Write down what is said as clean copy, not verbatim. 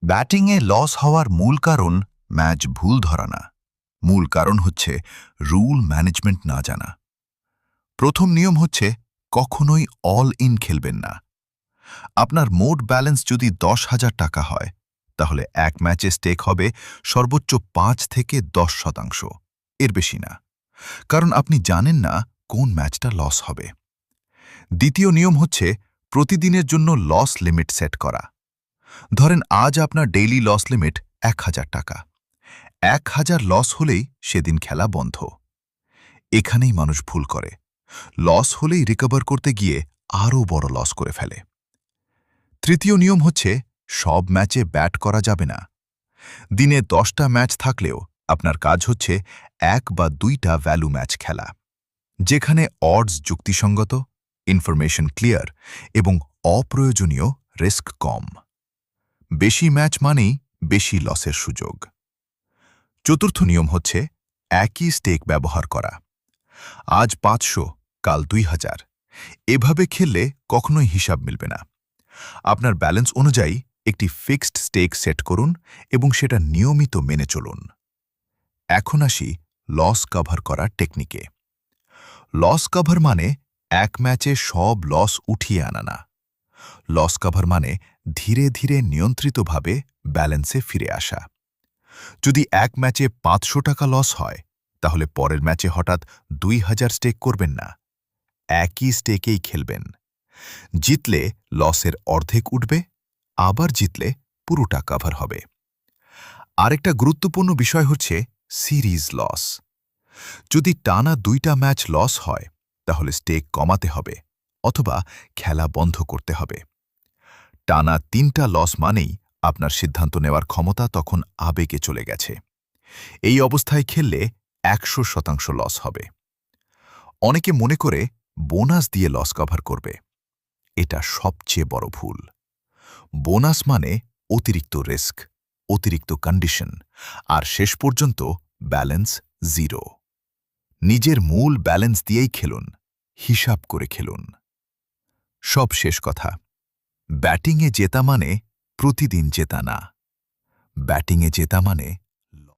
ব্যাটিংয়ে লস হওয়ার মূল কারণ ম্যাচ ভুল ধরা না। মূল কারণ হচ্ছে রুল ম্যানেজমেন্ট না জানা। প্রথম নিয়ম হচ্ছে কখনোই অল ইন খেলবেন না। আপনার মোট ব্যালেন্স যদি 10,000 টাকা হয়, তাহলে এক ম্যাচে স্টেক হবে সর্বোচ্চ 5 থেকে 10%, এর বেশি না, কারণ আপনি জানেন না কোন ম্যাচটা লস হবে। দ্বিতীয় নিয়ম হচ্ছে প্রতিদিনের জন্য লস লিমিট সেট করা। ধরেন আজ আপনার ডেইলি লস লিমিট 1,000 টাকা। 1,000 লস হলেই সেদিন খেলা বন্ধ। এখানেই মানুষ ভুল করে, লস হলেই রিকভার করতে গিয়ে আরও বড় লস করে ফেলে। তৃতীয় নিয়ম হচ্ছে সব ম্যাচে ব্যাট করা যাবে না। দিনে 10টা ম্যাচ থাকলেও আপনার কাজ হচ্ছে 1 বা 2টা ভ্যালু ম্যাচ খেলা, যেখানে অডস যুক্তিসঙ্গত, ইনফরমেশন ক্লিয়ার এবং অপ্রয়োজনীয় রিস্ক কম। বেশি ম্যাচ মানেই বেশি লসের সুযোগ। চতুর্থ নিয়ম হচ্ছে একই স্টেক ব্যবহার করা। আজ 500, কাল 2,000, এভাবে খেললে কখনোই হিসাব মিলবে না। আপনার ব্যালেন্স অনুযায়ী একটি ফিক্সড স্টেক সেট করুন এবং সেটা নিয়মিত মেনে চলুন। এখন আসি লস কভার করার টেকনিকে। লস কভার মানে এক ম্যাচে সব লস উঠিয়ে আনা না। লস কভার মানে ধীরে ধীরে নিয়ন্ত্রিতভাবে ব্যালেন্সে ফিরে আসা। যদি এক ম্যাচে 500 টাকা লস হয়, তাহলে পরের ম্যাচে হঠাৎ 2,000 স্টেক করবেন না। একই স্টেকেই খেলবেন। জিতলে লসের অর্ধেক উঠবে, আবার জিতলে পুরোটা কভার হবে। আরেকটা গুরুত্বপূর্ণ বিষয় হচ্ছে সিরিজ লস। যদি টানা 2টা ম্যাচ লস হয়, তাহলে স্টেক কমাতে হবে অথবা খেলা বন্ধ করতে হবে। টানা 3টা লস মানেই আপনার সিদ্ধান্ত নেওয়ার ক্ষমতা তখন আবেগে চলে গেছে। এই অবস্থায় খেললে 100% লস হবে। অনেকে মনে করে বোনাস দিয়ে লস কভার করবে। এটা সবচেয়ে বড় ভুল। বোনাস মানে অতিরিক্ত রিস্ক, অতিরিক্ত কন্ডিশন, আর শেষ পর্যন্ত ব্যালেন্স জিরো। নিজের মূল ব্যালেন্স দিয়েই খেলুন, হিসাব করে খেলুন। সব শেষ কথা, ব্যাটিংয়ে জেতা মানে প্রতিদিন জেতা না। ব্যাটিংয়ে জেতা মানে